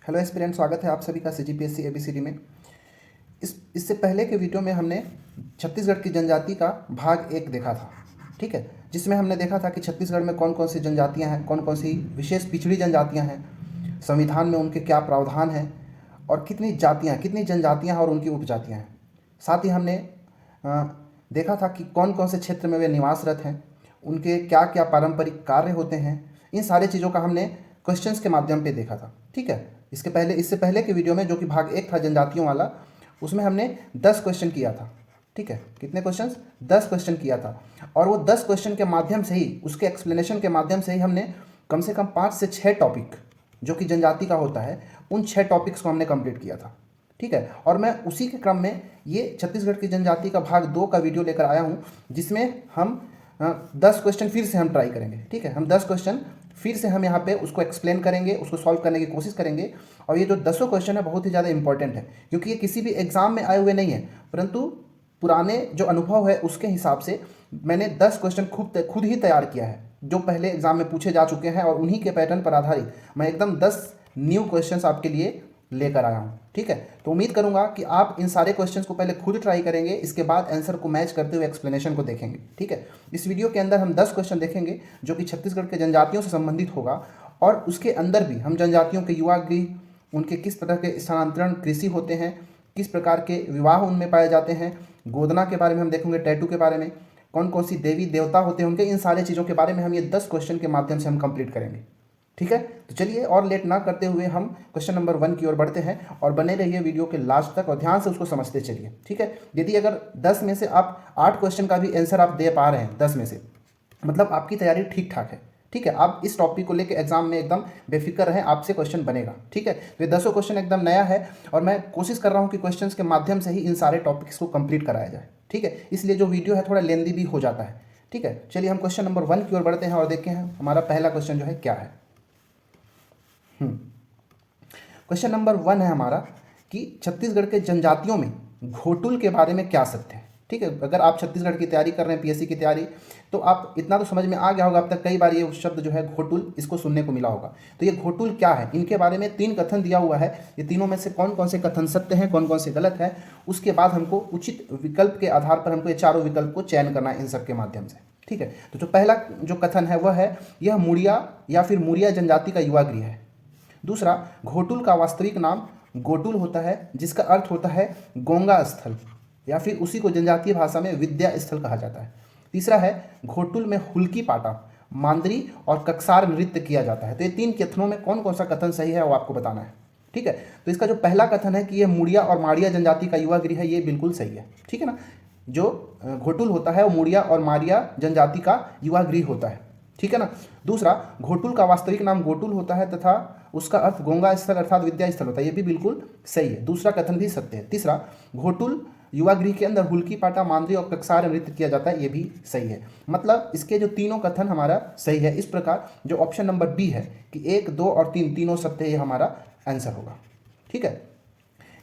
Hello aspirant, स्वागत है आप सभी का CGPSC ABCD में। इससे पहले के वीडियो में हमने छत्तीसगढ़ की जनजाति का भाग 1 देखा था, ठीक है, जिसमें हमने देखा था कि छत्तीसगढ़ में कौन कौन सी जनजातियां हैं, कौन कौन सी विशेष पिछड़ी जनजातियां हैं, संविधान में उनके क्या प्रावधान हैं और कितनी जातियाँ, कितनी जनजातियाँ हैं और उनकी उपजातियाँ हैं। साथ ही हमने देखा था कि कौन कौन से क्षेत्र में वे निवासरत हैं, उनके क्या क्या पारंपरिक कार्य होते हैं। इन सारे चीज़ों का हमने क्वेश्चंस के माध्यम पे देखा था, ठीक है। इससे पहले के वीडियो में जो कि भाग 1 था जनजातियों वाला, उसमें हमने 10 क्वेश्चन किया था, ठीक है। कितने क्वेश्चंस? 10 क्वेश्चन किया था। और वो 10 क्वेश्चन के माध्यम से ही, उसके एक्सप्लेनेशन के माध्यम से ही हमने कम से कम 5 से 6 टॉपिक जो कि जनजाति का होता है, उन 6 टॉपिक्स को हमने कंप्लीट किया था, ठीक है। और मैं उसी के क्रम में ये छत्तीसगढ़ की जनजाति का भाग 2 का वीडियो लेकर आया हूँ, जिसमें हम 10 क्वेश्चन फिर से हम ट्राई करेंगे, ठीक है। हम 10 क्वेश्चन फिर से हम यहाँ पे उसको एक्सप्लेन करेंगे, उसको सॉल्व करने की कोशिश करेंगे। और ये जो 10 क्वेश्चन है बहुत ही ज़्यादा इंपॉर्टेंट है, क्योंकि ये किसी भी एग्जाम में आए हुए नहीं है, परंतु पुराने जो अनुभव है उसके हिसाब से मैंने 10 क्वेश्चन खुद ही तैयार किया है, जो पहले एग्जाम में पूछे जा चुके हैं, और उन्हीं के पैटर्न पर आधारित मैं एकदम 10 न्यू क्वेश्चंस आपके लिए लेकर आया हूँ, ठीक है। तो उम्मीद करूँगा कि आप इन सारे क्वेश्चंस को पहले खुद ट्राई करेंगे, इसके बाद आंसर को मैच करते हुए एक्सप्लेनेशन को देखेंगे, ठीक है। इस वीडियो के अंदर हम 10 क्वेश्चन देखेंगे जो कि छत्तीसगढ़ के जनजातियों से संबंधित होगा, और उसके अंदर भी हम जनजातियों के युवा गृह, उनके किस प्रकार के स्थानांतरण कृषि होते हैं, किस प्रकार के विवाह उनमें पाए जाते हैं, गोदना के बारे में हम देखेंगे, टैटू के बारे में, कौन कौन सी देवी देवता होते हैं उनके, इन सारी चीज़ों के बारे में हम ये 10 क्वेश्चन के माध्यम से हम कंप्लीट करेंगे, ठीक है। तो चलिए और लेट ना करते हुए हम क्वेश्चन नंबर 1 की ओर बढ़ते हैं, और बने रहिए वीडियो के लास्ट तक और ध्यान से उसको समझते चलिए, ठीक है। यदि अगर 10 में से आप 8 क्वेश्चन का भी आंसर आप दे पा रहे हैं 10 में से, मतलब आपकी तैयारी ठीक ठाक है, ठीक है। आप इस टॉपिक को लेकर एग्जाम में एकदम बेफिक्र रहें, आपसे क्वेश्चन बनेगा, ठीक है। तो ये 10 क्वेश्चन एकदम नया है, और मैं कोशिश कर रहा हूँ कि क्वेश्चंस के माध्यम से ही इन सारे टॉपिक्स को कंप्लीट कराया जाए, ठीक है। इसलिए जो वीडियो है थोड़ा लेंदी भी हो जाता है, ठीक है। चलिए हम क्वेश्चन नंबर 1 की ओर बढ़ते हैं और देखते हैं हमारा पहला क्वेश्चन जो है क्या है। क्वेश्चन नंबर 1 है हमारा कि छत्तीसगढ़ के जनजातियों में घोटुल के बारे में क्या सत्य है, ठीक है। अगर आप छत्तीसगढ़ की तैयारी कर रहे हैं, PSC की तैयारी, तो आप इतना तो समझ में आ गया होगा, अब तक कई बार ये शब्द जो है घोटुल, इसको सुनने को मिला होगा। तो ये घोटुल क्या है, इनके बारे में 3 कथन दिया हुआ है। ये तीनों में से कौन कौन से कथन सत्य हैं, कौन कौन से गलत है, उसके बाद हमको उचित विकल्प के आधार पर हमको ये चारों विकल्प को चयन करना है इन सब के माध्यम से, ठीक है। तो जो पहला जो कथन है वह है, यह मुड़िया या फिर मुड़िया जनजाति का युवा गृह है। दूसरा, घोटुल का वास्तविक नाम गोटुल होता है, जिसका अर्थ होता है गोंगा स्थल, या फिर उसी को जनजातीय भाषा में विद्या स्थल कहा जाता है। तीसरा है, घोटुल में हुल्की पाटा, मांदरी और कक्सार नृत्य किया जाता है। तो ये 3 कथनों में कौन कौन सा कथन सही है वो आपको बताना है, ठीक है। तो इसका जो पहला कथन है कि यह मुड़िया और माड़िया जनजाति का युवा गृह है, ये बिल्कुल सही है, ठीक है ना। जो घोटुल होता है वो मुड़िया और माड़िया जनजाति का युवा गृह होता है, ठीक है ना। दूसरा, घोटुल का वास्तविक नाम गोटुल होता है तथा उसका अर्थ गोंगा स्थल अर्थात विद्या स्थल होता है, ये भी बिल्कुल सही है, दूसरा कथन भी सत्य है। तीसरा, घोटुल युवा गृह के अंदर हुल्की पाटा, मांदरी और कक्सार नृत्य किया जाता है, ये भी सही है। मतलब इसके जो तीनों कथन हमारा सही है। इस प्रकार जो ऑप्शन नंबर बी है कि 1, 2 और 3 तीनों सत्य, ये हमारा आंसर होगा, ठीक है।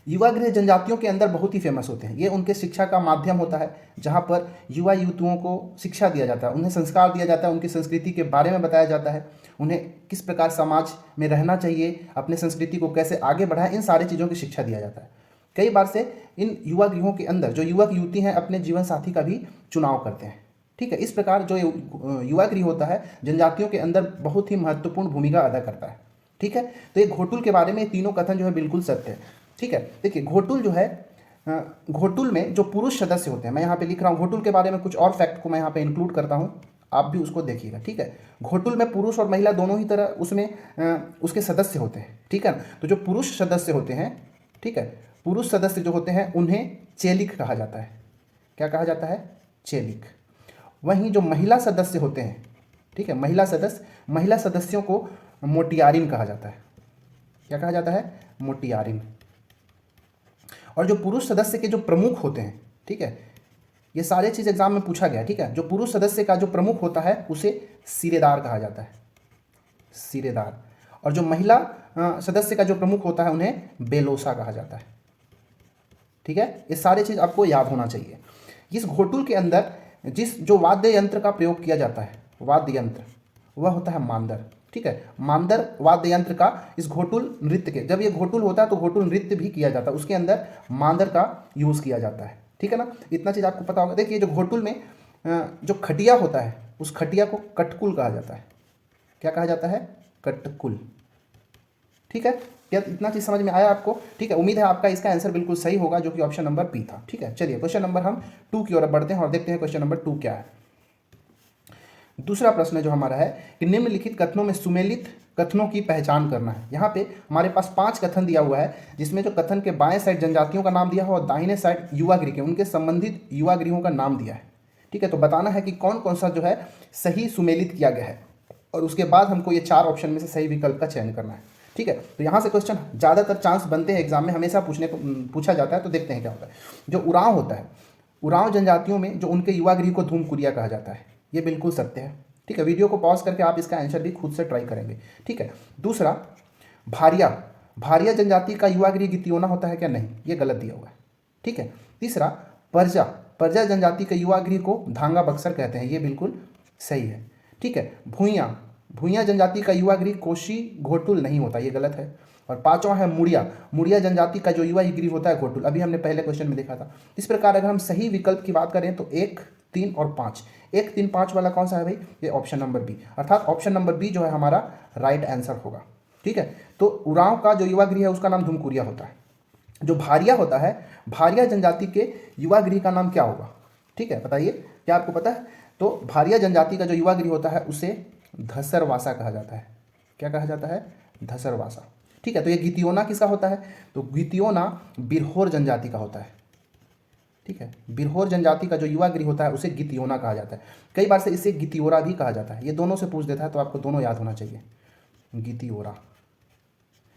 युवा गृह जनजातियों के अंदर बहुत ही फेमस होते हैं। ये उनके शिक्षा का माध्यम होता है, जहाँ पर युवा युवतियों को शिक्षा दिया जाता है, उन्हें संस्कार दिया जाता है, उनकी संस्कृति के बारे में बताया जाता है, उन्हें किस प्रकार समाज में रहना चाहिए, अपने संस्कृति को कैसे आगे बढ़ाएं, इन सारी चीज़ों की शिक्षा दिया जाता है। कई बार से इन युवा गृहों के अंदर जो युवक युवती हैं अपने जीवन साथी का भी चुनाव करते हैं, ठीक है। इस प्रकार जो युवा गृह होता है जनजातियों के अंदर बहुत ही महत्वपूर्ण भूमिका अदा करता है, ठीक है। तो ये घोटुल के बारे में तीनों कथन जो है बिल्कुल सत्य है, ठीक है। देखिए घोटुल जो है, घोटुल में जो पुरुष सदस्य होते हैं, मैं यहाँ पे लिख रहा हूँ घोटुल के बारे में कुछ और फैक्ट को मैं यहाँ पे इंक्लूड करता हूँ, आप भी उसको देखिएगा, ठीक है। घोटुल में पुरुष और महिला दोनों ही तरह उसमें उसके सदस्य होते हैं, ठीक है। तो जो पुरुष सदस्य होते हैं, ठीक है, पुरुष सदस्य जो होते हैं उन्हें चेलिक कहा जाता है। क्या कहा जाता है? चेलिक। वहीं जो महिला सदस्य होते हैं, ठीक है, महिला सदस्यों को मोटियारिन कहा जाता है। क्या कहा जाता है? मोटियारिन। और जो पुरुष सदस्य के जो प्रमुख होते हैं, ठीक है, ये सारे चीज़ एग्जाम में पूछा गया, ठीक है। जो पुरुष सदस्य का जो प्रमुख होता है उसे सिरेदार कहा जाता है, सिरेदार। और जो महिला सदस्य का जो प्रमुख होता है उन्हें बेलोसा कहा जाता है, ठीक है। ये सारे चीज़ आपको याद होना चाहिए। इस घोटुल के अंदर जो वाद्य यंत्र का प्रयोग किया जाता है, वाद्य यंत्र, वह होता है मांदर, ठीक है। मांदर वाद्य यंत्र का इस घोटुल नृत्य के, जब ये घोटुल होता है तो घोटुल नृत्य भी किया जाता है, उसके अंदर मांदर का यूज़ किया जाता है, ठीक है ना। इतना चीज़ आपको पता होगा। देखिए जो घोटुल में जो खटिया होता है उस खटिया को कटकुल कहा जाता है। क्या कहा जाता है? कटकुल, ठीक है। क्या इतना चीज़ समझ में आया आपको? ठीक है, उम्मीद है आपका इसका आंसर बिल्कुल सही होगा, जो कि ऑप्शन नंबर बी था, ठीक है। चलिए क्वेश्चन नंबर हम 2 की ओर बढ़ते हैं और देखते हैं क्वेश्चन नंबर 2 क्या है। दूसरा प्रश्न जो हमारा है कि निम्नलिखित कथनों में सुमेलित कथनों की पहचान करना है। यहाँ पे हमारे पास 5 कथन दिया हुआ है, जिसमें जो कथन के बाएं साइड जनजातियों का नाम दिया हुआ और दाहिने साइड युवा गृह के, उनके संबंधित युवा गृहों का नाम दिया है, ठीक है। तो बताना है कि कौन कौन सा जो है सही सुमेलित किया गया है, और उसके बाद हमको ये 4 ऑप्शन में से सही विकल्प का चयन करना है, ठीक है। तो यहाँ से क्वेश्चन ज़्यादातर चांस बनते हैं एग्जाम में, हमेशा पूछा जाता है। तो देखते हैं क्या होता है। जो उरांव होता है, उरांव जनजातियों में जो उनके युवा गृह को धूमकुरिया कहा जाता है, ये बिल्कुल सत्य है, ठीक है। वीडियो को पॉज करके आप इसका आंसर भी खुद से ट्राई करेंगे, ठीक है। दूसरा, भारिया, भारिया जनजाति का युवा गृह गितियोना होता है क्या? नहीं, ये गलत दिया हुआ है, ठीक है। तीसरा, परजा, परजा जनजाति के युवा गृह को धांगा बक्सर कहते हैं, ये बिल्कुल सही है, ठीक है। भूइयाँ, भूइयाँ जनजाति का युवा गृह कोशी घोटुल नहीं होता, ये गलत है। और पांचवा है मुड़िया, मुड़िया जनजाति का जो युवा गृह होता है घोटुल, अभी हमने पहले क्वेश्चन में देखा था। इस प्रकार अगर हम सही विकल्प की बात करें तो 1, 3 और 5, 1, 3, 5 वाला कौन सा है भाई? ये ऑप्शन नंबर बी, अर्थात ऑप्शन नंबर बी जो है हमारा राइट आंसर होगा, ठीक है। तो उरांव का जो युवा गृह है उसका नाम धूमकुरिया होता है। जो भारिया होता है, भारिया जनजाति के युवा गृह का नाम क्या होगा? ठीक है, बताइए क्या आपको पता है? तो भारिया जनजाति का जो युवा गृह होता है उसे धसरवासा कहा जाता है। क्या कहा जाता है? धसरवासा, ठीक है। तो ये गितियोना किसका होता है? तो गितियोना बिरहोर जनजाति का होता है, ठीक है। बिरहोर जनजाति का जो युवा गृह होता है उसे गितियोना कहा जाता है। कई बार से इसे गितियोरा भी कहा जाता है, ये दोनों से पूछ देता है तो आपको दोनों याद होना चाहिए, गितियोरा,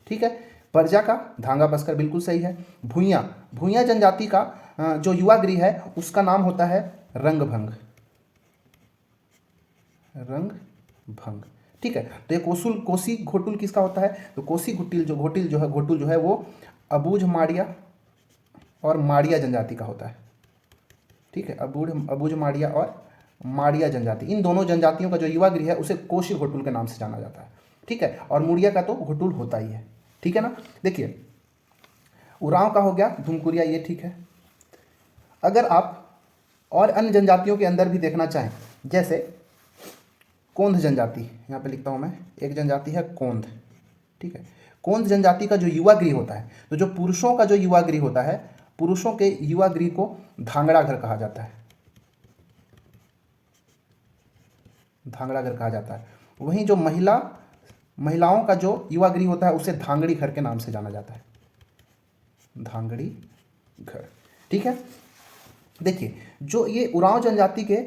ठीक है। परजा का धांगा बस्कर बिल्कुल सही है। भूइयाँ, भूइयाँ जनजाति का जो युवा गृह है उसका नाम होता है रंगभंग, रंगभंग, ठीक है। तो ये कोसी घोटुल किसका होता है? तो कोसी घोटुल जो है वो अबूझ माड़िया और माड़िया जनजाति का होता है, ठीक है। अबूझ माड़िया और माड़िया जनजाति, इन दोनों जनजातियों का जो युवा गृह है उसे कोशी घोटुल के नाम से जाना जाता है, ठीक है। और मुड़िया का तो घोटुल होता ही है, ठीक है ना। देखिए उरांव का हो गया धूमकुरिया, ये ठीक है। अगर आप और अन्य जनजातियों के अंदर भी देखना चाहें, जैसे कोंध जनजाति, यहाँ पे लिखता हूँ मैं, एक जनजाति है कोंध, ठीक है। कोंध जनजाति का जो युवा गृह होता है, तो जो पुरुषों का जो युवा गृह होता है, पुरुषों के युवा गृह को धांगड़ा घर कहा जाता है, धांगड़ा घर कहा जाता है। वहीं जो महिलाओं का जो युवा गृह होता है उसे धांगड़ी घर के नाम से जाना जाता है, धांगड़ी घर, ठीक है। देखिए जो ये उरांव जनजाति के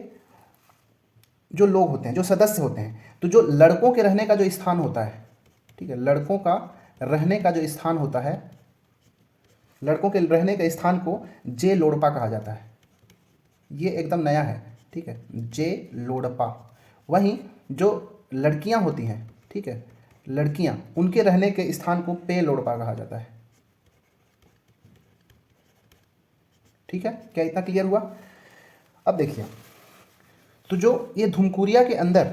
जो लोग होते हैं, जो सदस्य होते हैं, तो जो लड़कों के रहने का जो स्थान होता है, ठीक है, लड़कों का रहने का जो स्थान होता है, लड़कों के रहने के स्थान को जे लोड़पा कहा जाता है, ये एकदम नया है, ठीक है, जे लोड़पा। वहीं जो लड़कियां होती हैं, ठीक है, लड़कियां, उनके रहने के स्थान को पे लोड़पा कहा जाता है, ठीक है। क्या इतना क्लियर हुआ? अब देखिए, तो जो ये धूमकुरिया के अंदर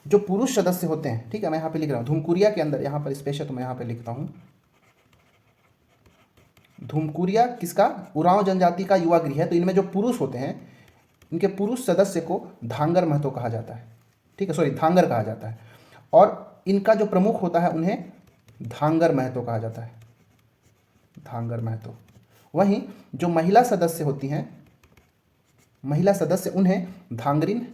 जो पुरुष सदस्य होते हैं, ठीक है, मैं यहाँ पे लिख रहा हूँ धूमकुरिया के अंदर, यहाँ पर स्पेशल तो मैं यहाँ पे लिखता हूँ, धूमकुरिया किसका? उरांव जनजाति का युवा गृह है। तो इनमें जो पुरुष होते हैं, इनके पुरुष सदस्य को धांगर महतो कहा जाता है, ठीक है, सॉरी धांगर कहा जाता है। और इनका जो प्रमुख होता है उन्हें धांगर महतो कहा जाता है, धांगर महतो। वहीं जो महिला सदस्य होती हैं, महिला सदस्य, उन्हें धांगरिन,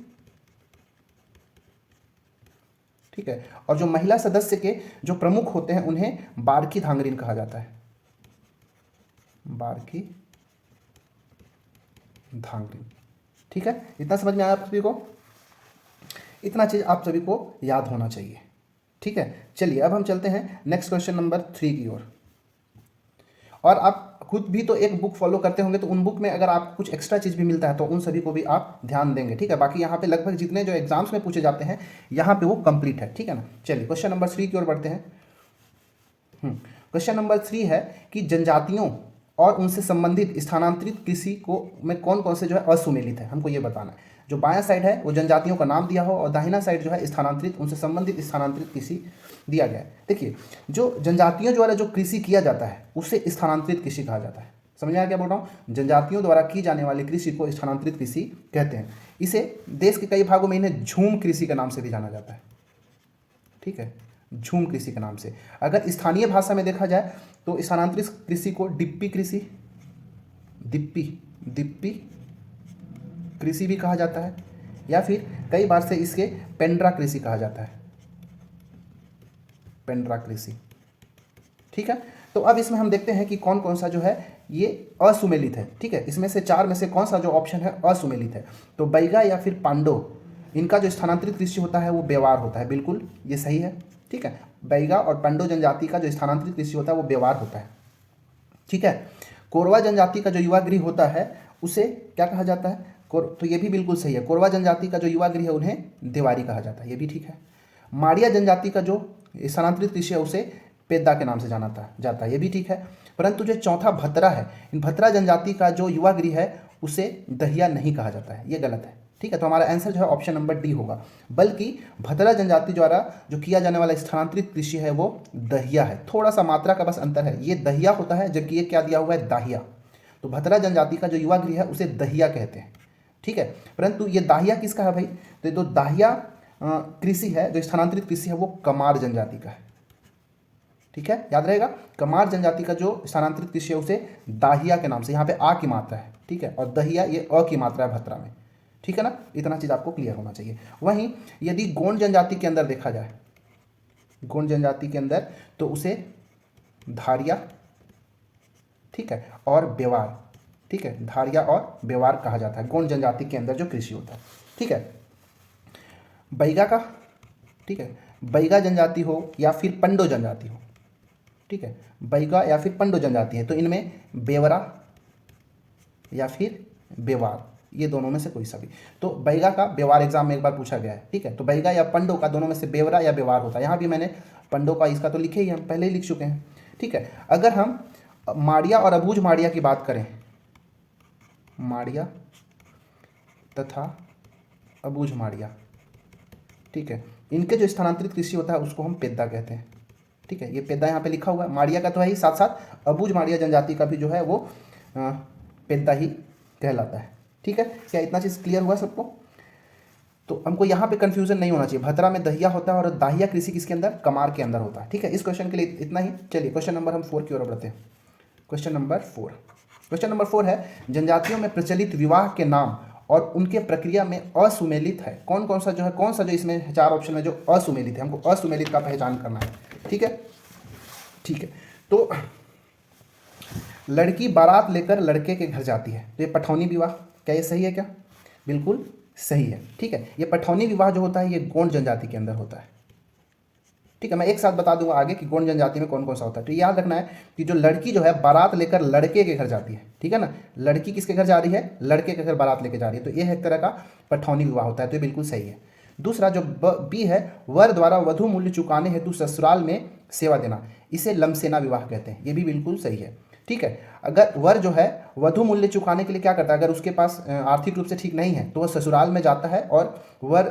ठीक है। और जो महिला सदस्य के जो प्रमुख होते हैं उन्हें बारकी धांगरिन कहा जाता है, बारकी धांगरिन, ठीक है। इतना समझ में आया आप सभी को? इतना चीज आप सभी को याद होना चाहिए, ठीक है। चलिए अब हम चलते हैं नेक्स्ट क्वेश्चन नंबर 3 की ओर। और आप खुद भी तो एक बुक फॉलो करते होंगे, तो उन बुक में अगर आपको कुछ एक्स्ट्रा चीज़ भी मिलता है तो उन सभी को भी आप ध्यान देंगे, ठीक है। बाकी यहाँ पे लगभग जितने जो एग्जाम्स में पूछे जाते हैं यहाँ पे वो कंप्लीट है, ठीक है ना। चलिए क्वेश्चन नंबर 3 की ओर बढ़ते हैं। क्वेश्चन नंबर 3 है कि जनजातियों और उनसे संबंधित स्थानांतरित कृषि को में कौन कौन से जो है असुमेलित है, हमको ये बताना है। जो बायां साइड है वो जनजातियों का नाम दिया हो और दाहिना साइड जो है स्थानांतरित, उनसे संबंधित स्थानांतरित कृषि दिया गया है। देखिए जो जनजातियों द्वारा जो कृषि किया जाता है उसे स्थानांतरित कृषि कहा जाता है। समझ में आया क्या बोल रहा हूँ? जनजातियों द्वारा की जाने वाली कृषि को स्थानांतरित कृषि कहते हैं। इसे देश के कई भागों में इन्हें झूम कृषि के नाम से भी जाना जाता है। ठीक है, झूम कृषि के नाम से। अगर स्थानीय भाषा में देखा जाए तो स्थानांतरित कृषि को डिप्पी कृषि, दिप्पी कृषि भी कहा जाता है, या फिर कई बार से इसके पेंड्रा कृषि कहा जाता है, पेंड्रा कृषि। ठीक है, तो अब इसमें हम देखते हैं कि कौन कौन सा जो है ये असुमेलित है। ठीक है, इसमें से चार में से कौन सा जो ऑप्शन है असुमेलित है? तो बैगा या फिर पांडो, इनका जो स्थानांतरित कृषि होता है वो व्यवहार होता है। बिल्कुल ये सही है। ठीक है, बैगा और पांडो जनजाति का जो स्थानांतरित कृषि होता है वो व्यवहार होता है। ठीक है, कोरवा जनजाति का जो युवा गृह होता है उसे क्या कहा जाता है? तो ये भी बिल्कुल सही है। कोरवा जनजाति का जो युवा गृह है उन्हें देवारी कहा जाता है, ये भी ठीक है। माड़िया जनजाति का जो स्थानांतरित कृषि है उसे पेद्दा के नाम से जाना जाता है, ये भी ठीक है। परंतु जो चौथा भतरा है, इन भतरा जनजाति का जो युवा गृह है उसे दहिया नहीं कहा जाता है, ये गलत है। ठीक है, तो हमारा आंसर जो है ऑप्शन नंबर डी होगा। बल्कि भतरा जनजाति द्वारा जो किया जाने वाला स्थानांतरित कृषि है वो दहिया है। थोड़ा सा मात्रा का बस अंतर है, ये दहिया होता है जबकि ये क्या दिया हुआ है? दाहिया। तो भतरा जनजाति का जो युवा गृह है उसे दहिया कहते हैं। ठीक है, परंतु ये दाहिया किसका है भाई? तो ये तो दाहिया कृषि है, जो स्थानांतरित कृषि है वो कमार जनजाति का है। ठीक है, याद रहेगा, कमार जनजाति का जो स्थानांतरित कृषि है उसे दाहिया के नाम से, यहाँ पे आ की मात्रा है। ठीक है, और दहिया ये अ की मात्रा है भतरा में। ठीक है ना, इतना चीज आपको क्लियर होना चाहिए। वहीं यदि गोंड जनजाति के अंदर देखा जाए, गोंड जनजाति के अंदर, तो उसे धारिया, ठीक है, और बेवार, ठीक है, धारिया और बेवार कहा जाता है गोंड जनजाति के अंदर जो कृषि होता है। ठीक है, बैगा का, ठीक है, बैगा जनजाति हो या फिर पंडो जनजाति हो, ठीक है, बैगा या फिर पंडो जनजाति है, तो इनमें बेवरा या फिर बेवार, ये दोनों में से कोई सा भी। तो बैगा का बेवार एग्जाम में एक बार पूछा गया है। ठीक है, तो बैगा या पंडो का दोनों में से बेवरा या बेवार होता है। यहाँ भी मैंने पंडो का इसका तो लिखे ही, हम पहले ही लिख चुके हैं। ठीक है, अगर हम माड़िया और अबूझ माड़िया की बात करें, माड़िया तथा अबूझ माड़िया, ठीक है, इनके जो स्थानांतरित कृषि होता है उसको हम पेद्दा कहते हैं। ठीक है, ये पेद्दा यहाँ पे लिखा हुआ है, माड़िया का तो है ही, साथ साथ अबूझ माड़िया जनजाति का भी जो है वो पेद्दा ही कहलाता है। ठीक है, क्या इतना चीज़ क्लियर हुआ सबको? तो हमको यहाँ पे कंफ्यूजन नहीं होना चाहिए। भतरा में दहिया होता है और दाहिया कृषि किसके अंदर? कमार के अंदर होता है। ठीक है, इस क्वेश्चन के लिए इतना ही। चलिए क्वेश्चन नंबर हम 4 की ओर बढ़ते हैं। क्वेश्चन नंबर 4, क्वेश्चन नंबर 4 है, जनजातियों में प्रचलित विवाह के नाम और उनके प्रक्रिया में असुमेलित है। कौन कौन सा जो है, कौन सा जो इसमें 4 ऑप्शन है जो असुमेलित है, हमको असुमेलित का पहचान करना है। ठीक है, ठीक है, तो लड़की बारात लेकर लड़के के घर जाती है, तो ये पठौनी विवाह, क्या ये सही है क्या? बिल्कुल सही है। ठीक है, ये पठौनी विवाह जो होता है ये गोंड जनजाति के अंदर होता है। ठीक है, मैं एक साथ बता दूंगा आगे कि गोंड जनजाति में कौन कौन सा होता है। तो याद रखना है कि जो लड़की जो है बारात लेकर लड़के के घर जाती है, ठीक है ना, लड़की किसके घर जा रही है? लड़के के घर बारात लेकर जा रही है, तो ये है एक तरह का पठौनी विवाह होता है, तो ये बिल्कुल सही है। दूसरा जो बी है, वर द्वारा वधु मूल्य चुकाने हेतु ससुराल में सेवा देना, इसे लमसेना विवाह कहते हैं, ये भी बिल्कुल सही है। ठीक है, अगर वर जो है वधु मूल्य चुकाने के लिए क्या करता है, अगर उसके पास आर्थिक रूप से ठीक नहीं है तो वह ससुराल में जाता है और वर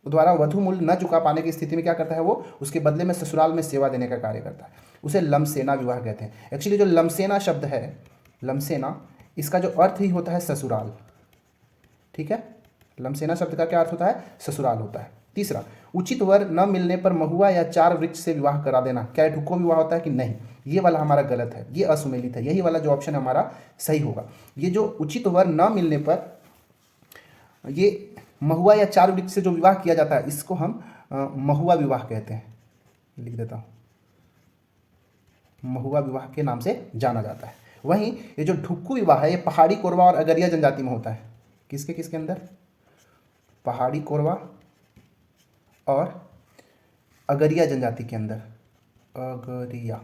द्वारा वधु मूल्य न चुका पाने की स्थिति में क्या करता है, वो उसके बदले में ससुराल में सेवा देने का कार्य करता है, उसे लमसेना विवाह कहते हैं। एक्चुअली जो लमसेना शब्द है, लमसेना, इसका जो अर्थ ही होता है ससुराल। ठीक है, लमसेना शब्द का क्या अर्थ होता है? ससुराल होता है। तीसरा, उचित वर न मिलने पर महुआ या चार वृक्ष से विवाह करा देना, क्या ढुको विवाह होता है कि नहीं? ये वाला हमारा गलत है, ये असुमेलित है, यही वाला जो ऑप्शन हमारा सही होगा। ये जो उचित वर न मिलने पर ये महुआ या चार वृक्ष से जो विवाह किया जाता है इसको हम महुआ विवाह कहते हैं, लिख देता हूँ, महुआ विवाह के नाम से जाना जाता है। वहीं ये जो ढुक्कू विवाह है ये पहाड़ी कोरवा और अगरिया जनजाति में होता है। किसके किसके अंदर? पहाड़ी कोरवा और अगरिया जनजाति के अंदर, अगरिया।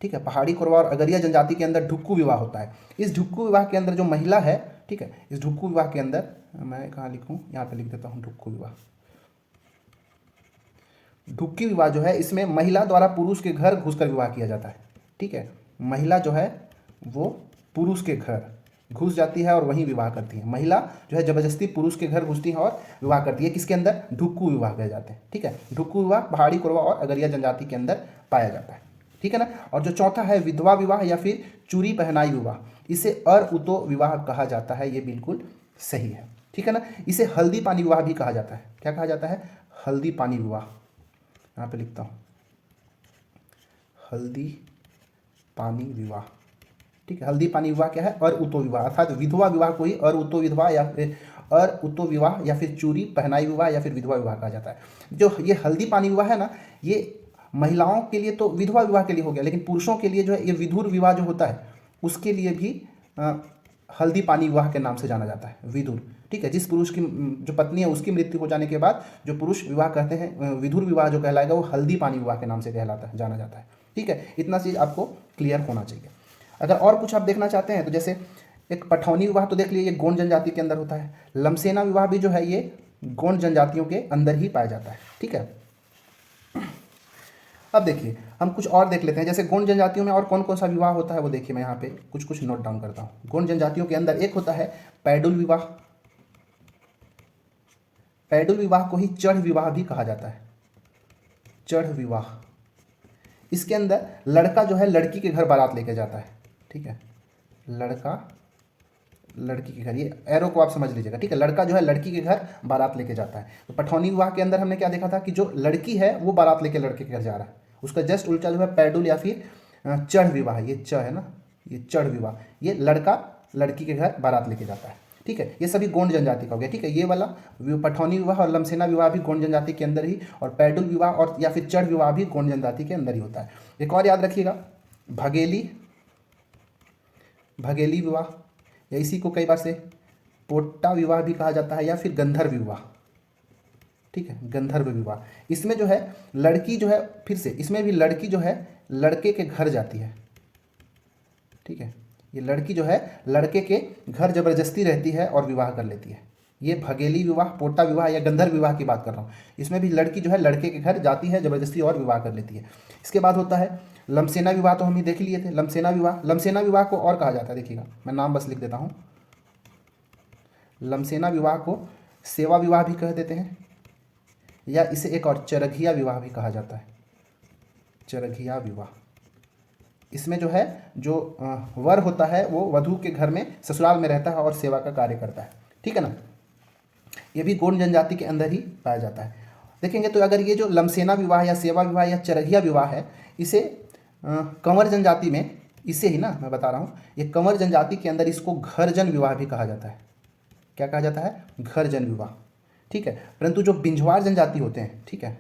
ठीक है, पहाड़ी कोरवा और अगरिया जनजाति के अंदर ढुक्कू विवाह होता है। इस ढुक्कू विवाह के अंदर जो महिला है, ठीक है, इस ढुक्कू विवाह के अंदर, मैं कहाँ लिखूँ, यहाँ पे लिख देता हूँ ढुक्कू विवाह। ढुक्की विवाह जो है इसमें महिला द्वारा पुरुष के घर घुसकर विवाह किया जाता है। ठीक है, महिला जो है वो पुरुष के घर घुस जाती है और वहीं विवाह करती है। महिला जो है जबरदस्ती पुरुष के घर घुसती है और विवाह करती है, किसके अंदर? ढुक्कू विवाह कहे जाते हैं। ठीक है, ढुक्कू विवाह पहाड़ी, कोरवा और अगरिया जनजाति के अंदर पाया जाता है। ठीक है ना। और जो चौथा है विधवा विवाह या फिर चूरी पहनाई विवाह, इसे अर-उतो विवाह कहा जाता है। ये बिल्कुल सही है। ठीक है ना। इसे हल्दी पानी विवाह भी कहा जाता है। क्या कहा जाता है? हल्दी पानी विवाह। यहाँ पे लिखता हूँ, हल्दी पानी विवाह। ठीक है, हल्दी पानी विवाह क्या है? अर-उतो विवाह, अर्थात विधवा विवाह को ही अर-उतो विधवा या फिर अर-उतो विवाह या फिर चूरी पहनाई विवाह या फिर विधवा विवाह कहा जाता है। जो ये हल्दी पानी विवाह है ना, ये महिलाओं के लिए तो विधवा विवाह के लिए हो गया, लेकिन पुरुषों के लिए जो है ये विधुर विवाह जो होता है उसके लिए भी हल्दी पानी विवाह के नाम से जाना जाता है, विधुर। ठीक है, जिस पुरुष की जो पत्नी है उसकी मृत्यु हो जाने के बाद जो पुरुष विवाह करते हैं, विधुर विवाह जो कहलाएगा वो हल्दी पानी विवाह के नाम से कहलाता है, जाना जाता है। ठीक है, इतना चीज़ आपको क्लियर होना चाहिए। अगर और कुछ आप देखना चाहते हैं तो जैसे एक पठौनी विवाह तो देख लीजिए, ये गोंड जनजाति के अंदर होता है। लमसेना विवाह भी जो है ये गोंड जनजातियों के अंदर ही पाया जाता है। ठीक है, अब देखिए हम कुछ और देख लेते हैं, जैसे गोंड जनजातियों में और कौन कौन सा विवाह होता है वो देखिए, मैं यहाँ पे कुछ कुछ नोट डाउन करता हूँ। गोंड जनजातियों के अंदर एक होता है पैडुल विवाह। पैडुल विवाह को ही चढ़ विवाह भी कहा जाता है, चढ़ विवाह। इसके अंदर लड़का जो है लड़की के घर बारात लेके जाता है। ठीक है, लड़का लड़की के घर, ये एरो को आप समझ लीजिएगा। ठीक है, लड़का जो है लड़की के घर बारात लेके जाता है। तो पठौनी विवाह के अंदर हमने क्या देखा था कि जो लड़की है वो बारात लेके लड़के के घर जा रहा है, उसका जस्ट उल्टा जो है पैडुल या फिर चढ़ विवाह, ये च है ना, ये चढ़ विवाह, ये लड़का लड़की के घर बारात लेके जाता है। ठीक है, ये सभी गोंड जनजाति का हो गया। ठीक है, ये वाला पठौनी विवाह और लमसेना विवाह भी गोंड जनजाति के अंदर ही, और पैडुल विवाह और या फिर चढ़ विवाह भी गोंड जनजाति के अंदर ही होता है। एक और याद रखिएगा, भगेली, भगेली विवाह, या इसी को कई बार से पोट्टा विवाह भी कहा जाता है या फिर गंधर्व विवाह। ठीक है, गंधर्व विवाह, इसमें जो है लड़की जो है, फिर से इसमें भी लड़की जो है लड़के के घर जाती है। ठीक है, ये लड़की जो है लड़के के घर जबरदस्ती रहती है और विवाह कर लेती है। ये भगेली विवाह, पोट्टा विवाह या गंधर्व विवाह की बात कर रहा हूँ। इसमें भी लड़की जो है लड़के के घर जाती है जबरदस्ती और विवाह कर लेती है। इसके बाद होता है लमसेना विवाह, तो हम ही देख लिए थे। लमसेना विवाह, लमसेना विवाह को और कहा जाता है, देखिएगा मैं नाम बस लिख देता हूँ। लमसेना विवाह को सेवा विवाह भी कह देते हैं, या इसे एक और चरघिया विवाह भी कहा जाता है, चरघिया विवाह। इसमें जो है जो वर होता है वो वधू के घर में ससुराल में रहता है और सेवा का कार्य करता है। ठीक है ना, ये भी गोंड जनजाति के अंदर ही पाया जाता है। देखेंगे तो अगर ये जो लमसेना विवाह या सेवा विवाह या चरघिया विवाह है, इसे कंवर जनजाति में, इसे ही ना मैं बता रहा हूँ, ये कंवर जनजाति के अंदर इसको घरजन विवाह भी कहा जाता है। क्या कहा जाता है? घरजन विवाह। ठीक है, परंतु जो बिंझवार जनजाति होते हैं, ठीक है,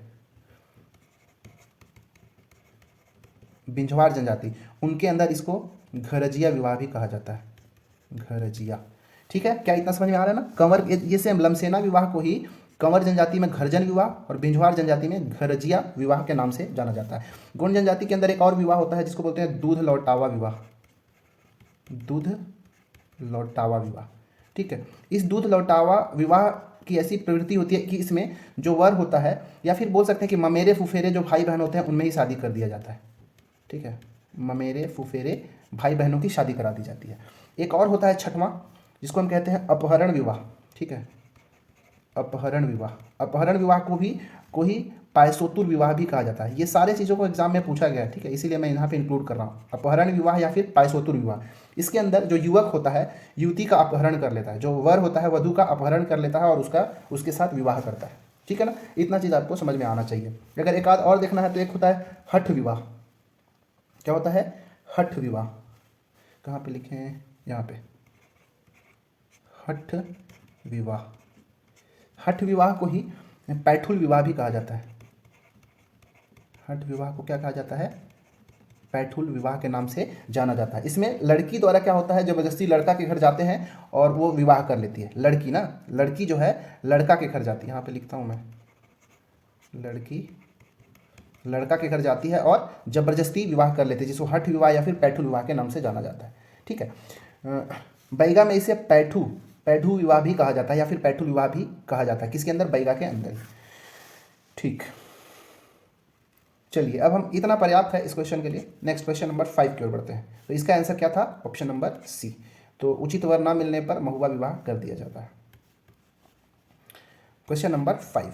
बिंझवार जनजाति, उनके अंदर इसको घरजिया विवाह भी कहा जाता है, घरजिया। ठीक है, क्या इतना समझ में आ रहा है ना? कंवर, ये सेम लमसेना विवाह को ही कंवर जनजाति में घरजन विवाह और बिंझवार जनजाति में घरजिया विवाह के नाम से जाना जाता है। गोंड जनजाति के अंदर एक और विवाह होता है जिसको बोलते हैं दूध लौटावा विवाह, दूध लौटावा विवाह। ठीक है, इस दूध लौटावा विवाह की ऐसी प्रवृत्ति होती है कि इसमें जो वर होता है, या फिर बोल सकते हैं कि ममेरे फुफेरे जो भाई बहन होते हैं उनमें ही शादी कर दिया जाता है। ठीक है, ममेरे फुफेरे भाई बहनों की शादी करा दी जाती है। एक और होता है छठवां, जिसको हम कहते हैं अपहरण विवाह। ठीक है, अपहरण विवाह, अपहरण विवाह को ही पायसोतुर विवाह भी कहा जाता है। ये सारे चीज़ों को एग्जाम में पूछा गया है। ठीक है, इसीलिए मैं यहाँ पे इंक्लूड कर रहा हूँ, अपहरण विवाह या फिर पायसोतुर विवाह। इसके अंदर जो युवक होता है युवती का अपहरण कर लेता है, जो वर होता है वधू का अपहरण कर लेता है और उसके साथ विवाह करता है। ठीक है ना, इतना चीज़ आपको समझ में आना चाहिए। अगर एक आध और देखना है तो एक होता है हठ विवाह। क्या होता है? हठ विवाह। कहाँ पे लिखे हैं? यहाँ पे, हठ विवाह। हठ विवाह को ही पैठुल विवाह भी कहा जाता है। हठ विवाह को क्या कहा जाता है? पैठुल विवाह के नाम से जाना जाता है। इसमें लड़की द्वारा क्या होता है, जबरदस्ती लड़का के घर जाते हैं और वो विवाह कर लेती है। लड़की ना, लड़की जो है लड़का के घर जाती है, यहाँ पे लिखता हूँ मैं, लड़की लड़का के घर जाती है और जबरदस्ती विवाह कर लेती है, जिसको हठ विवाह या फिर पैठुल विवाह के नाम से जाना जाता है। ठीक है, बैगा में इसे पैठू विवाह भी कहा जाता है या फिर पैठुल विवाह भी कहा जाता है। किसके अंदर? बैगा के अंदर। ठीक, चलिए अब हम, इतना पर्याप्त है इस क्वेश्चन के लिए। नेक्स्ट क्वेश्चन नंबर 5 की ओर बढ़ते हैं। तो इसका आंसर क्या था? ऑप्शन नंबर सी, तो उचित वर न मिलने पर महुआ विवाह कर दिया जाता है। Question number 5।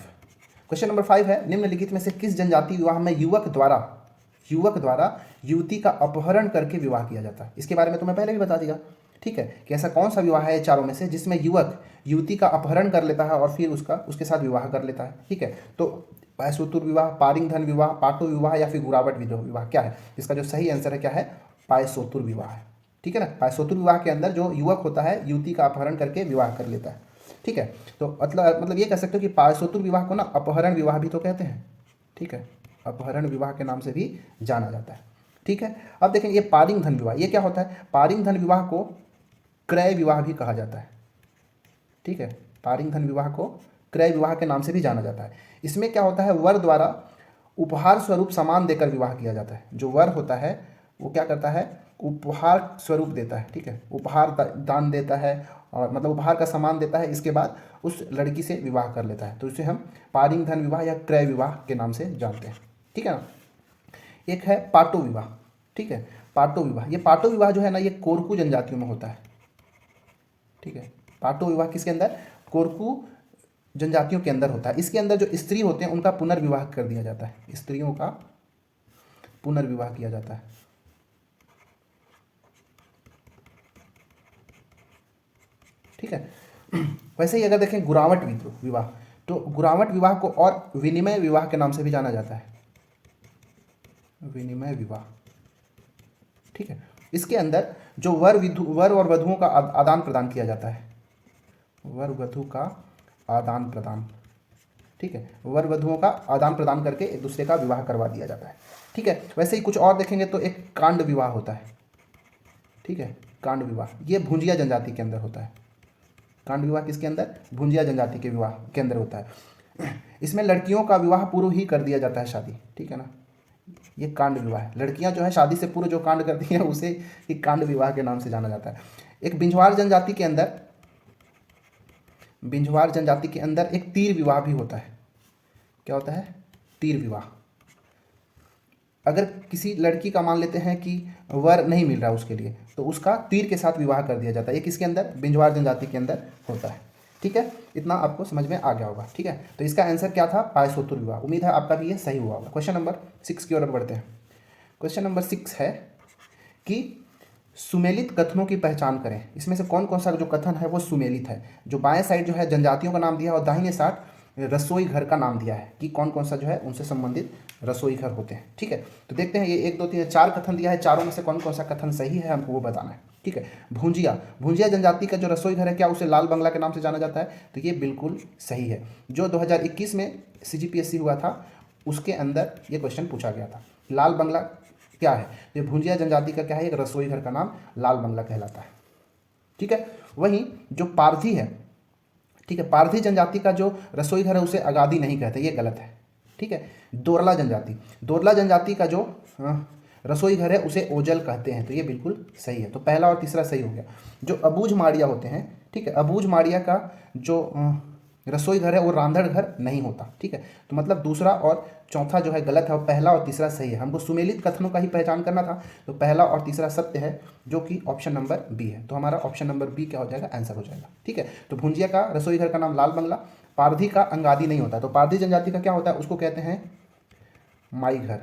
क्वेश्चन नंबर 5 है, निम्नलिखित में से किस जनजाति विवाह में युवक द्वारा युवती का अपहरण करके विवाह किया जाता है? इसके बारे में तो मैं पहले भी बता दिया, ठीक है, कि ऐसा कौन सा विवाह है चारों में से जिसमें युवक युवती का अपहरण कर लेता है और फिर उसके साथ विवाह कर लेता है, ठीक है। तो पायसोतुर विवाह, पारिंगधन विवाह, पाटो विवाह या फिर गुरावट विवाह क्या है? इसका जो सही आंसर है क्या है? पायसोतुर विवाह है, ठीक है ना। पायसोतुर विवाह के अंदर जो युवक होता है युवती का अपहरण करके विवाह कर लेता है, ठीक है। तो मतलब ये कह सकते हो कि पायसोतुर विवाह को ना अपहरण विवाह भी तो कहते हैं, ठीक है, अपहरण विवाह के नाम से भी जाना जाता है, ठीक है। अब देखेंगे ये पारिंगधन विवाह, ये क्या होता है? पारिंगधन विवाह को क्रय विवाह भी कहा जाता है, ठीक है। पारिंगधन विवाह को क्रय विवाह के नाम से भी जाना जाता है। इसमें क्या होता है? वर द्वारा उपहार स्वरूप सामान देकर विवाह किया जाता है। जो वर होता है वो क्या करता है? उपहार स्वरूप देता है, ठीक है, उपहार दान देता है और मतलब उपहार का सामान देता है, इसके बाद उस लड़की से विवाह कर लेता है। तो इसे हम पारिंगधन विवाह या क्रय विवाह के नाम से जानते हैं, ठीक है ना। एक है पाटो विवाह, ठीक है, पाटो विवाह। ये पाटो विवाह जो है ना, ये कोरकू जनजातियों में होता है, ठीक है। पाटो विवाह किसके अंदर? कोरकू जनजातियों के अंदर होता है। इसके अंदर जो स्त्री होते हैं उनका पुनर्विवाह कर दिया जाता है, स्त्रियों का पुनर्विवाह किया जाता है, ठीक है। वैसे ही अगर देखें गुरावट विवाह, तो गुरावट विवाह को और विनिमय विवाह के नाम से भी जाना जाता है, विनिमय विवाह, ठीक है। इसके अंदर जो वर और वधुओं का आदान प्रदान किया जाता है, वर वधु का आदान प्रदान, ठीक है, वर वधुओं का आदान प्रदान करके एक दूसरे का विवाह करवा दिया जाता है, ठीक है। वैसे ही कुछ और देखेंगे तो एक कांड विवाह होता है, ठीक है, कांड विवाह, ये भुंजिया जनजाति के अंदर होता है। कांड विवाह किसके अंदर? भुंजिया जनजाति के विवाह के अंदर होता है। इसमें लड़कियों का विवाह पूर्व ही कर दिया जाता है शादी, ठीक है ना। ये कांड विवाह है, लड़कियां जो है शादी से पूर्व जो कांड करती हैं उसे ही कांड विवाह के नाम से जाना जाता है। एक बिंझवार जनजाति के अंदर एक तीर विवाह भी होता है। क्या होता है? तीर विवाह। अगर किसी लड़की का मान लेते हैं कि वर नहीं मिल रहा उसके लिए, तो उसका तीर के साथ विवाह कर दिया जाता है। ये किसके अंदर? बिंझवार जनजाति के अंदर होता है, ठीक है। इतना आपको समझ में आ गया होगा, ठीक है। तो इसका आंसर क्या था? पायसोतुर विवाह। उम्मीद है आपका भी ये सही हुआ होगा। क्वेश्चन नंबर 6 की ओर बढ़ते हैं। क्वेश्चन नंबर 6 है कि सुमेलित कथनों की पहचान करें। इसमें से कौन कौन सा जो कथन है वो सुमेलित है? जो बाएं साइड जो है जनजातियों का नाम दिया है और दाहिने साइड रसोई घर का नाम दिया है कि कौन कौन सा जो है उनसे संबंधित रसोई घर होते हैं, ठीक है। तो देखते हैं, ये 1 2 3 4 कथन दिया है, चारों में से कौन कौन सा कथन सही है हमको वो बताना है, ठीक है। भुंजिया जनजाति का जो रसोई घर है, क्या उसे लाल बंगला के नाम से जाना जाता है? तो ये बिल्कुल सही है। जो 2021 में CGPSC हुआ था उसके अंदर ये क्वेश्चन पूछा गया था। लाल बंगला क्या है? ये भुंजिया जनजाति का क्या है? एक रसोई घर का नाम लाल बंगला कहलाता है, ठीक है। वहीं जो पारधी है, ठीक है, पारधी जनजाति का जो रसोई घर है उसे अगादी नहीं कहते, ये गलत है, ठीक है। दोरला जनजाति का जो रसोई घर है उसे ओजल कहते हैं, तो ये बिल्कुल सही है। तो पहला और तीसरा सही हो गया। जो अबूझ माड़िया होते हैं, ठीक है, अबूझ माड़िया का जो रसोई घर है वो रांधड़ घर नहीं होता, ठीक है। तो मतलब दूसरा और चौथा जो है गलत है और पहला और तीसरा सही है। हमको सुमेलित कथनों का ही पहचान करना था, तो पहला और तीसरा सत्य है, जो कि ऑप्शन नंबर बी है। तो हमारा ऑप्शन नंबर बी क्या हो जाएगा? आंसर हो जाएगा, ठीक है। तो भुंजिया का रसोई घर का नाम लाल बंगला, पारधी का अंगादी नहीं होता, तो पारधी जनजाति का क्या होता है? उसको कहते हैं माई घर,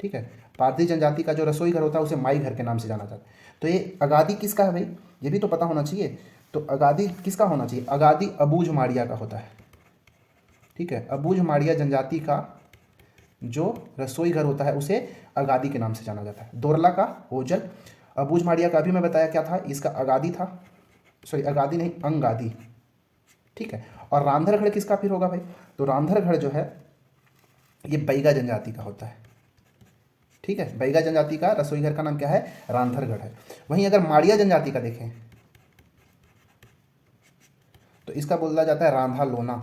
ठीक है। पारधी जनजाति का जो रसोई घर होता है उसे माई घर के नाम से जाना जाता है। तो ये अगादी किसका है भाई? ये भी तो पता होना चाहिए। तो अगादी किसका होना चाहिए? अगादी अबूझ माड़िया का होता है, ठीक है। अबूझ माड़िया जनजाति का जो रसोई घर होता है उसे अगादी के नाम से जाना जाता है। दोरला का ओजल, अबूझ माड़िया का अभी मैं बताया क्या था, इसका अगादी था, सॉरी अगादी नहीं अंगादी, ठीक है। और रांधरगढ़ किसका फिर होगा भाई? तो रांधरगढ़ जो है ये बैगा जनजाति का होता है, ठीक है। बैगा जनजाति का रसोई घर का नाम क्या है? रांधरगढ़ है। वहीं अगर माड़िया जनजाति का देखें तो इसका बोला जाता है रांधा लोना,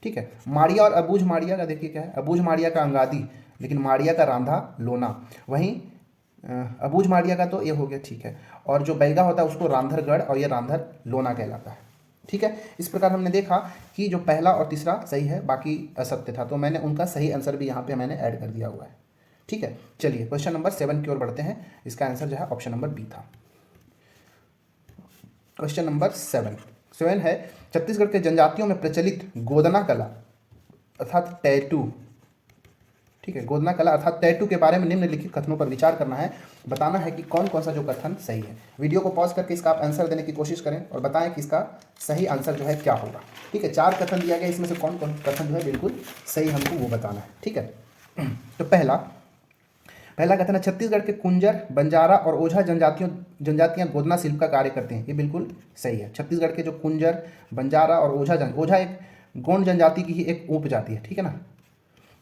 ठीक है। माड़िया और अबूझ माड़िया का देखिए क्या है? अबूझ माड़िया का अंगादी, लेकिन माड़िया का रांधा लोना। वहीं अबूझ माड़िया का तो ये हो गया, ठीक है। और जो बैगा होता है उसको रांधरगढ़ और ये रांधर लोना कहलाता है, ठीक है। इस प्रकार हमने देखा कि जो पहला और तीसरा सही है, बाकी असत्य था, तो मैंने उनका सही आंसर भी यहाँ पे मैंने ऐड कर दिया हुआ है, ठीक है, चलिए क्वेश्चन नंबर 7 की ओर बढ़ते हैं। इसका आंसर जो है ऑप्शन नंबर बी था। क्वेश्चन नंबर 7 है, छत्तीसगढ़ के जनजातियों में प्रचलित गोदना कला अर्थात टैटू, ठीक है, गोदना कला अर्थात टैटू के बारे में निम्नलिखित कथनों पर विचार करना है। बताना है कि कौन कौन सा जो कथन सही है। वीडियो को पॉज करके इसका आप आंसर देने की कोशिश करें और बताएं कि इसका सही आंसर जो है क्या होगा। ठीक है, 4 कथन दिया गया, इसमें से कौन कौन कथन जो है बिल्कुल सही हमको वो बताना है। ठीक है, तो पहला कथन है, छत्तीसगढ़ के कुंजर, बंजारा और ओझा जनजातियां गोदना शिल्प का कार्य करते हैं। ये बिल्कुल सही है। छत्तीसगढ़ के जो कुंजर, बंजारा और ओझा एक गोंड जनजाति की ही एक उपजाति है। ठीक है ना,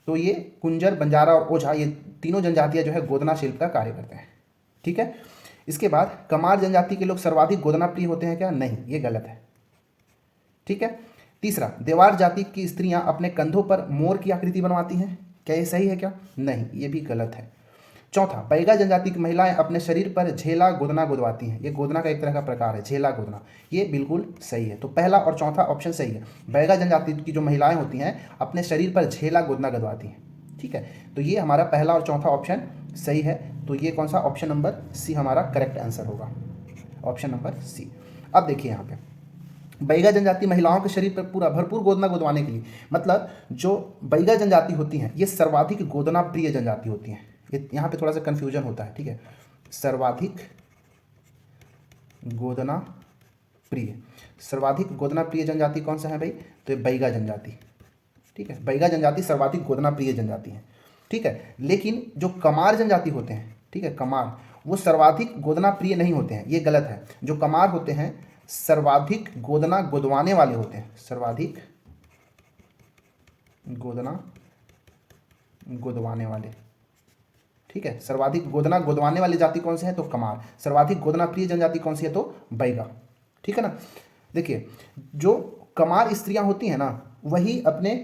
तो ये कुंजर, बंजारा और ओझा ये तीनों जनजातियां जो है गोदना शिल्प का कार्य करते हैं। ठीक है, इसके बाद कमार जनजाति के लोग सर्वाधिक गोदना प्रिय होते हैं क्या? नहीं, ये गलत है। ठीक है, तीसरा, देवार जाति की स्त्रियां अपने कंधों पर मोर की आकृति बनवाती हैं। क्या ये सही है क्या? नहीं, ये भी गलत है। चौथा, बैगा जनजाति की महिलाएं अपने शरीर पर झेला गोदना गोदवाती हैं। ये गोदना का एक तरह का प्रकार है, झेला गोदना। ये बिल्कुल सही है। तो पहला और चौथा ऑप्शन सही है। बैगा जनजाति की जो महिलाएं होती हैं अपने शरीर पर झेला गोदना गोदवाती हैं। ठीक है, तो ये हमारा पहला और चौथा ऑप्शन सही है। तो ये कौन सा? ऑप्शन नंबर सी हमारा करेक्ट आंसर होगा, ऑप्शन नंबर सी। अब देखिए यहाँ पे, बैगा जनजाति महिलाओं के शरीर पर पूरा भरपूर गोदना गोदवाने के लिए, मतलब जो बैगा जनजाति होती हैं ये सर्वाधिक गोदना प्रिय जनजाति होती हैं। ये यहाँ पे थोड़ा सा कन्फ्यूजन होता है। ठीक है, सर्वाधिक गोदना प्रिय जनजाति कौन सा है भाई? तो ये बैगा जनजाति। ठीक है, बैगा जनजाति सर्वाधिक गोदना प्रिय जनजाति है। ठीक है, लेकिन जो कमार जनजाति होते हैं, ठीक है, कमार, वो सर्वाधिक गोदना प्रिय नहीं होते हैं। ये गलत है। जो कमार होते हैं सर्वाधिक गोदना गोदवाने वाले होते हैं, सर्वाधिक गोदना गोदवाने वाले। ठीक है, सर्वाधिक गोदना गोदवाने वाली जाति कौन से है? तो कमार। सर्वाधिक गोदना प्रिय जनजाति कौन सी है? तो बैगा। ठीक है ना, देखिए जो कमार स्त्रियां होती हैं ना, वही अपने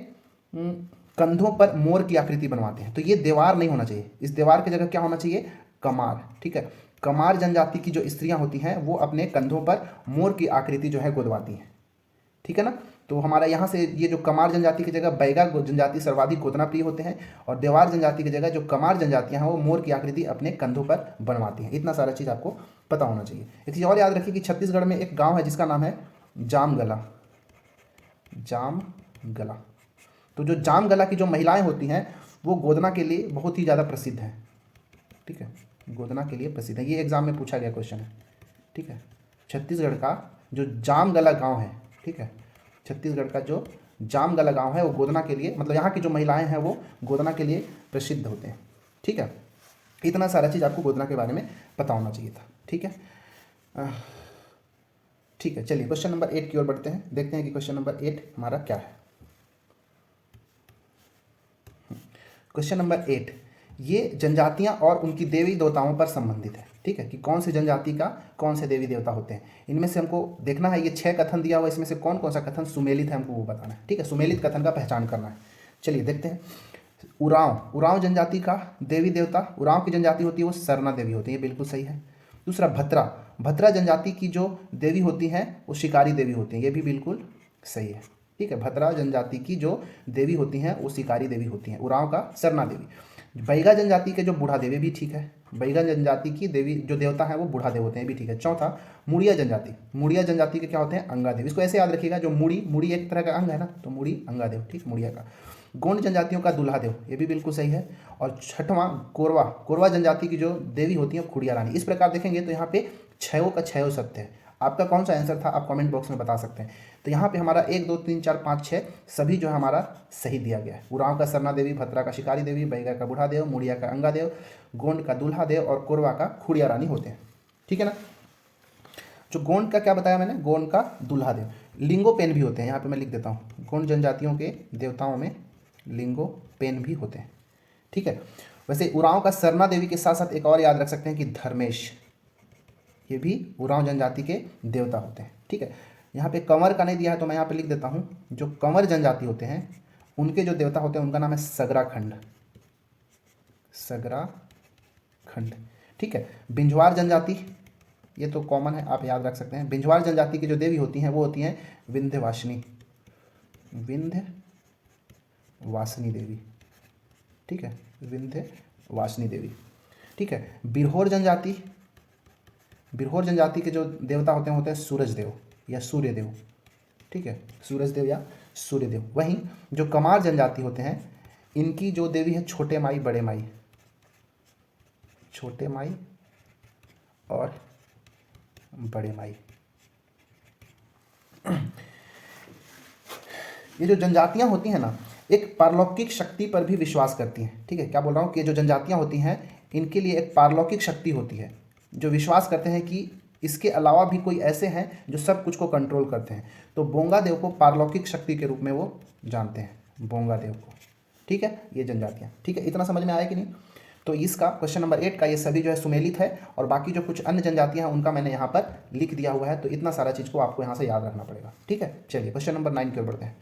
कंधों पर मोर की आकृति बनवाते हैं। तो ये देवार नहीं होना चाहिए, इस देवार की जगह क्या होना चाहिए? कमार। ठीक है, कमार जनजाति की जो स्त्रियां होती हैं वो अपने कंधों पर मोर की आकृति जो है गोदवाती हैं। ठीक है ना, तो हमारा यहाँ से ये जो कमार जनजाति की जगह बैगा जनजाति सर्वाधिक गोदना प्रिय होते हैं, और देवार जनजाति की जगह जो कमार जनजातियां हैं वो मोर की आकृति अपने कंधों पर बनवाती हैं। इतना सारा चीज़ आपको पता होना चाहिए। एक चीज़ और याद रखिए कि छत्तीसगढ़ में एक गाँव है जिसका नाम है जामगला। जामगला, तो जो जामगला की जो महिलाएं होती हैं वो गोदना के लिए बहुत ही ज़्यादा प्रसिद्ध हैं। ठीक है, गोदना के लिए प्रसिद्ध है। ये एग्जाम में पूछा गया क्वेश्चन है। ठीक है, छत्तीसगढ़ का जो जामगला गांव है, ठीक है, छत्तीसगढ़ का जो जामगला गांव है वो गोदना के लिए, मतलब यहाँ की जो महिलाएं हैं वो गोदना के लिए प्रसिद्ध होते हैं। ठीक है, इतना सारा चीज़ आपको गोदना के बारे में पता होना चाहिए था। ठीक है, ठीक है, चलिए क्वेश्चन नंबर 8 की ओर बढ़ते हैं। देखते हैं कि क्वेश्चन नंबर 8 हमारा क्या है। क्वेश्चन नंबर 8, ये जनजातियां और उनकी देवी देवताओं पर संबंधित है। ठीक है, कि कौन सी जनजाति का कौन से देवी देवता होते हैं। इनमें से हमको देखना है, ये 6 कथन दिया हुआ, इसमें से कौन कौन सा कथन सुमेलित है हमको वो बताना है। ठीक है, सुमेलित कथन का पहचान करना है। चलिए देखते हैं। उरांव जनजाति का देवी देवता, उरांव की जनजाति होती है वो सरना देवी होती है, ये बिल्कुल सही है। दूसरा, भत्रा जनजाति की जो देवी होती हैं वो शिकारी देवी होती हैं, ये भी बिल्कुल सही है। ठीक है, भत्रा जनजाति की जो देवी होती हैं वो शिकारी देवी होती हैं, उरांव का सरना देवी। बैगा जनजाति के जो बूढ़ा देवी भी ठीक है, बैगा जनजाति की देवी जो देवता है वो बूढ़ा देव होते हैं, भी ठीक है। चौथा, मुड़िया जनजाति के क्या होते हैं? अंगा देव। इसको ऐसे याद रखिएगा, जो मुड़ी एक तरह का अंग है ना, तो मुड़ी अंगा देव। ठीक, मुड़िया का। गोंड जनजातियों का दूल्हा देव, ये भी बिल्कुल सही है। और छठवां, कोरवा जनजाति की जो देवी होती है खुड़िया रानी। इस प्रकार देखेंगे तो यहाँ पे छयों का छयों सत्य है। आपका कौन सा आंसर था आप कमेंट बॉक्स में बता सकते हैं। तो यहाँ पे हमारा 1 2 3 4 5 6 सभी जो है हमारा सही दिया गया है। उरांव का सरना देवी, भत्रा का शिकारी देवी, बैगा का बूढ़ा देव, मुड़िया का अंगा देव, गोंड का दूल्हा देव और कोरवा का खुड़िया रानी होते हैं। ठीक है ना, जो गोंड का क्या बताया मैंने? गोंड का दूल्हा देव। लिंगो पेन भी होते हैं, यहाँ पे मैं लिख देता हूँ, गोंड जनजातियों के देवताओं में लिंगो पेन भी होते हैं। ठीक है, वैसे उरांव का सरना देवी के साथ साथ एक और याद रख सकते हैं कि धर्मेश, ये भी उरांव जनजाति के देवता होते हैं। ठीक है, यहाँ पे कंवर का नहीं दिया है तो मैं यहाँ पे लिख देता हूँ, जो कंवर जनजाति होते हैं उनके जो देवता होते हैं उनका नाम है सगराखंड। ठीक है, बिंझवार जनजाति, ये तो कॉमन है, आप याद रख सकते हैं। बिंझवार जनजाति की जो देवी होती हैं वो होती हैं विंध्यवासिनी देवी। ठीक है, वासनी देवी। ठीक है। बिरहोर जनजाति, बिरहोर जनजाति के जो देवता होते हैं सूरज देव या सूर्य देव। ठीक है, सूरज देव या सूर्य देव। वहीं जो कमार जनजाति होते हैं इनकी जो देवी है छोटे माई बड़े माई, छोटे माई और बड़े माई। ये जो जनजातियां होती हैं ना एक पारलौकिक शक्ति पर भी विश्वास करती हैं। ठीक है, क्या बोल रहा हूँ कि जो जनजातियां होती हैं इनके लिए एक पारलौकिक शक्ति होती है, जो विश्वास करते हैं कि इसके अलावा भी कोई ऐसे हैं जो सब कुछ को कंट्रोल करते हैं। तो बोंगा देव को पारलौकिक शक्ति के रूप में वो जानते हैं, बोंगा देव को। ठीक है, ये जनजातियाँ। ठीक है, इतना समझ में आया कि नहीं? तो इसका क्वेश्चन नंबर 8 का ये सभी जो है सुमेलित है, और बाकी जो कुछ अन्य जनजातियां हैं उनका मैंने यहाँ पर लिख दिया हुआ है। तो इतना सारा चीज़ को आपको यहाँ से याद रखना पड़ेगा। ठीक है, चलिए क्वेश्चन नंबर 9 की ओर बढ़ते हैं।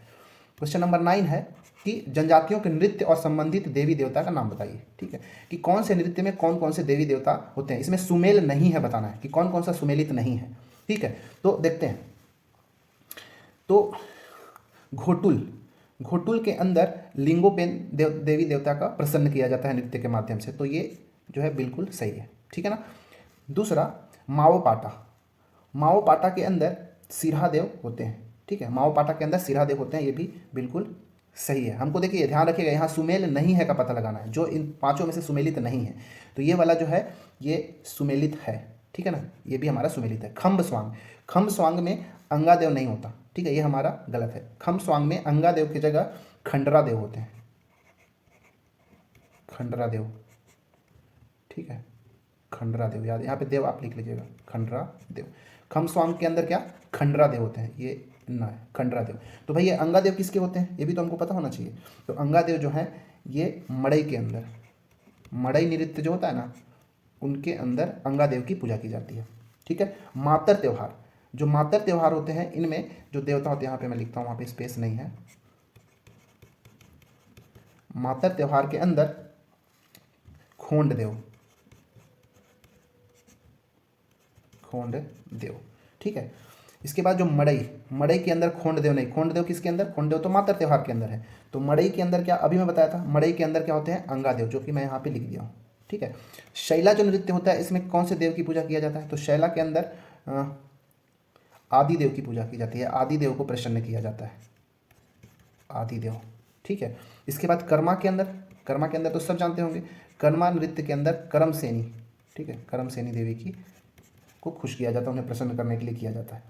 क्वेश्चन नंबर 9 है कि जनजातियों के नृत्य और संबंधित देवी देवता का नाम बताइए। ठीक है, कि कौन से नृत्य में कौन कौन से देवी देवता होते हैं। इसमें सुमेल नहीं है, बताना है कि कौन कौन सा सुमेलित नहीं है। ठीक है, तो देखते हैं। तो घोटुल, घोटुल के अंदर लिंगोपेन देवी देवता का प्रसन्न किया जाता है नृत्य के माध्यम से, तो ये जो है बिल्कुल सही है। ठीक है ना। दूसरा माओपाटा, माओपाटा के अंदर सिरहादेव होते हैं। ठीक है, माओपाटा के अंदर सिरहादेव होते हैं, ये भी बिल्कुल सही है। हमको देखिए ध्यान रखिएगा यहाँ सुमेल नहीं है का पता लगाना है, जो इन पांचों में से सुमेलित नहीं है। तो ये वाला जो है ये सुमेलित है। ठीक है ना, ये भी हमारा सुमेलित है। खम्ब स्वांग, खम्ब स्वांग में अंगादेव नहीं होता। ठीक है, ये हमारा गलत है। खम्ब स्वांग में अंगादेव की जगह खंडरा देव होते हैं, खंडरा देव। ठीक है, खंडरा देव याद, यहाँ पे देव आप लिख लीजिएगा, खंडरा देव। खम्ब स्वांग के अंदर क्या खंडरा देव होते हैं, ये ना है खंडरा देव। तो भाई ये अंगादेव किसके होते हैं ये भी तो हमको पता होना चाहिए। तो अंगादेव जो है ये मड़ई के अंदर, मड़ई नृत्य जो होता है ना उनके अंदर अंगादेव की पूजा की जाती है। ठीक है। मातर त्यौहार, जो मातर त्यौहार होते हैं इनमें जो देवता होते हैं, यहाँ पे मैं लिखता हूँ, वहाँ पे स्पेस नहीं है। मातर त्यौहार के अंदर खोंड देव, खोंड देव। ठीक है। इसके बाद जो मड़ई, मड़ई के अंदर खोंड देव नहीं, खोंड देव किसके अंदर, खोंड देव तो मातर त्यौहार के अंदर है। तो मड़ई के अंदर क्या, अभी मैं बताया था, मड़ई के अंदर क्या होते हैं अंगादेव, जो कि मैं यहाँ पे लिख दिया हूँ। ठीक है। शैला जो नृत्य होता है इसमें कौन से देव की पूजा किया जाता है, तो शैला के अंदर आदि देव की पूजा की जाती है, आदि देव को प्रसन्न किया जाता है, आदि देव। ठीक है। इसके बाद कर्मा के अंदर, कर्मा के अंदर तो सब जानते होंगे, कर्मा नृत्य के अंदर करम सेनी। ठीक है, करम सेनी देवी की को खुश किया जाता है, उन्हें प्रसन्न करने के लिए किया जाता है।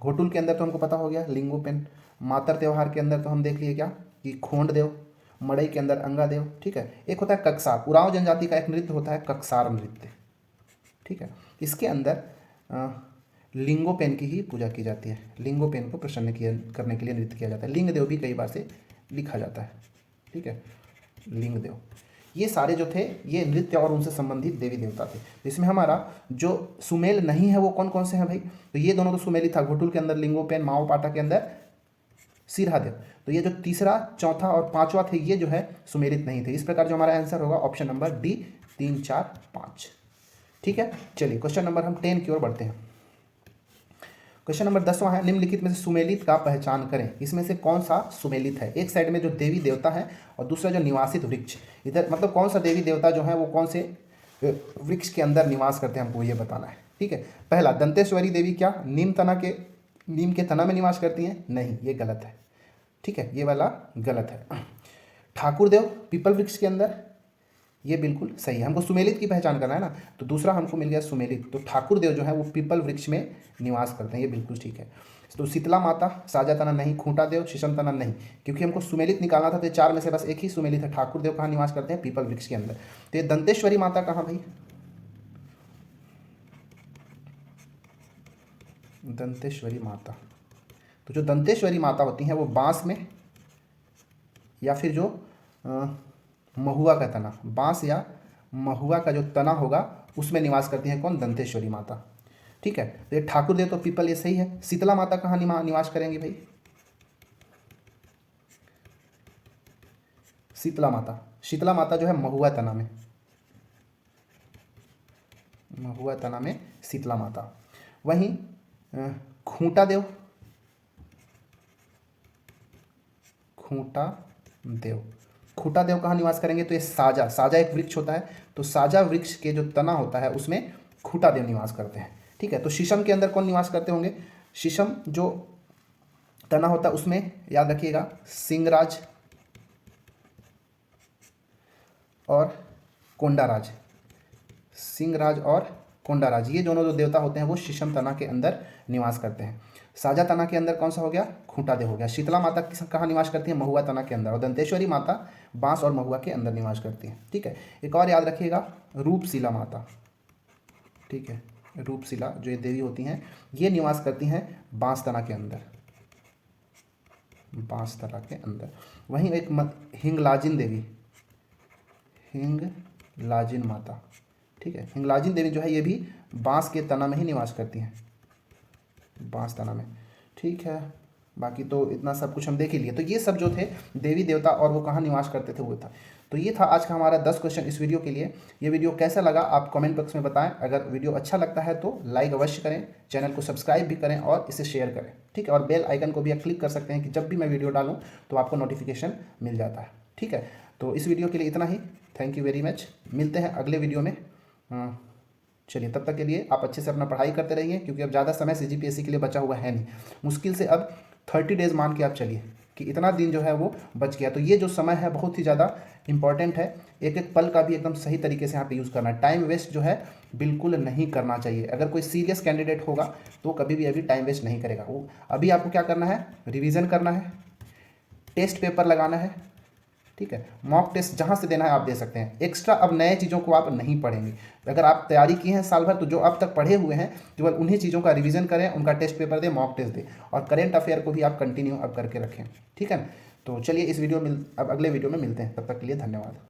घोटुल के अंदर तो हमको पता हो गया लिंगोपेन। मातर त्यौहार के अंदर तो हम देख लिए क्या कि खोंड देव। मड़ई के अंदर अंगादेव। ठीक है। एक होता है कक्सार, उरांव जनजाति का एक नृत्य होता है कक्सार नृत्य। ठीक है। इसके अंदर लिंगोपेन की ही पूजा की जाती है, लिंगोपेन को प्रसन्न करने के लिए नृत्य किया जाता है। लिंग देव भी कई बार से लिखा जाता है। ठीक है, लिंग देव। ये सारे जो थे ये नृत्य और उनसे संबंधित देवी देवता थे। तो इसमें हमारा जो सुमेल नहीं है वो कौन कौन से हैं भाई, तो ये दोनों तो सुमेलित था, घोटुल के अंदर लिंगोपेन, माओपाटा के अंदर सिरहादेव। तो ये जो तीसरा, चौथा और पांचवा थे ये जो है सुमेलित नहीं थे। इस प्रकार जो हमारा आंसर होगा ऑप्शन नंबर डी, 3, 4, 5। ठीक है, चलिए क्वेश्चन नंबर हम 10 की ओर बढ़ते हैं। क्वेश्चन नंबर 10वां है, निम्नलिखित में से सुमेलित का पहचान करें। इसमें से कौन सा सुमेलित है। एक साइड में जो देवी देवता है और दूसरा जो निवासित वृक्ष, इधर मतलब कौन सा देवी देवता जो है वो कौन से वृक्ष के अंदर निवास करते हैं, हमको ये बताना है। ठीक है। पहला दंतेश्वरी देवी क्या नीम के तना में निवास करती हैं, नहीं ये गलत है। ठीक है, ये वाला गलत है। ठाकुर देव पीपल वृक्ष के अंदर, ये बिल्कुल सही है। हमको सुमेलित की पहचान करना है ना, तो दूसरा हमको मिल गया सुमेलित। तो ठाकुर देव जो है वो पीपल वृक्ष में निवास करते हैं, ये बिल्कुल ठीक है। तो शीतला माता, साजा तना नहीं, खूंटा देव, शीशम तना नहीं, क्योंकि हमको सुमेलित निकालना था। तो चार में से बस एक ही सुमेलित है। ठाकुर देव कहाँ निवास करते हैं, पीपल वृक्ष के अंदर। तो ये दंतेश्वरी माता कहाँ भाई, दंतेश्वरी माता। तो जो दंतेश्वरी माता होती हैं वो बांस में या फिर जो महुआ का तना, बांस या महुआ का जो तना होगा उसमें निवास करती हैं, कौन, दंतेश्वरी माता। ठीक है। तो ये ठाकुर देव तो पीपल, ये सही है। शीतला माता कहाँ निवास करेंगी भाई, शीतला माता, शीतला माता जो है महुआ तना में, महुआ तना में शीतला माता। वहीं खूंटा देव, खूंटा देव खूटा देव कहाँ निवास करेंगे? तो ये साजा, साजा एक वृक्ष होता है, तो साजा वृक्ष के जो तना होता है उसमें खूटा देव निवास करते हैं। ठीक है, तो शीशम के अंदर कौन निवास करते होंगे? शीशम जो तना होता है उसमें याद रखिएगा सिंहराज और कोंडाराज, सिंहराज और कोंडाराज, ये दोनों जो देवता होते हैं वो शीशम तना के अंदर निवास करते हैं। साजा तना के अंदर कौन सा हो गया? खूंटा देव हो गया। शीतला माता कहाँ निवास करती है? महुआ तना के अंदर। और दंतेश्वरी माता बांस और महुआ के अंदर निवास करती है। ठीक है, एक और याद रखिएगा रूपशिला माता। ठीक है, रूपशिला जो ये देवी होती हैं ये निवास करती हैं बांस तना के अंदर, बांस तना के अंदर। वहीं एक हिंगलाजिन देवी, हिंगलाजिन माता। ठीक है, हिंगलाजिन देवी जो है ये भी बांस के तना में ही निवास करती हैं, बांस तना में। ठीक है, बाकी तो इतना सब कुछ हम देख ही लिए। तो ये सब जो थे देवी देवता और वो कहाँ निवास करते थे वो था। तो ये था आज का हमारा 10 क्वेश्चन इस वीडियो के लिए। ये वीडियो कैसा लगा आप कमेंट बॉक्स में बताएं। अगर वीडियो अच्छा लगता है तो लाइक अवश्य करें, चैनल को सब्सक्राइब भी करें और इसे शेयर करें। ठीक है, और बेल आइकन को भी आप क्लिक कर सकते हैं कि जब भी मैं वीडियो डालूँ तो आपको नोटिफिकेशन मिल जाता है। ठीक है, तो इस वीडियो के लिए इतना ही। Thank you very much. मिलते हैं अगले वीडियो में। चलिए, तब तक के लिए आप अच्छे से अपना पढ़ाई करते रहिए, क्योंकि अब ज़्यादा समय CGPSC के लिए बचा हुआ है नहीं। मुश्किल से अब 30 डेज़ मान के आप चलिए कि इतना दिन जो है वो बच गया। तो ये जो समय है बहुत ही ज़्यादा इंपॉर्टेंट है। एक एक पल का भी एकदम सही तरीके से यहाँ पे यूज़ करना है। टाइम वेस्ट जो है बिल्कुल नहीं करना चाहिए। अगर कोई सीरियस कैंडिडेट होगा तो कभी भी अभी टाइम वेस्ट नहीं करेगा। वो अभी आपको क्या करना है? रिविज़न करना है, टेस्ट पेपर लगाना है। ठीक है, मॉक टेस्ट जहाँ से देना है आप दे सकते हैं। एक्स्ट्रा अब नए चीज़ों को आप नहीं पढ़ेंगे। अगर आप तैयारी किए हैं साल भर तो जो अब तक पढ़े हुए हैं केवल उन्हीं चीज़ों का रिवीजन करें, उनका टेस्ट पेपर दें, मॉक टेस्ट दें, और करेंट अफेयर को भी आप कंटिन्यू अब करके रखें। ठीक है, तो चलिए इस वीडियो में अब अगले वीडियो में मिलते हैं। तब तक के लिए धन्यवाद।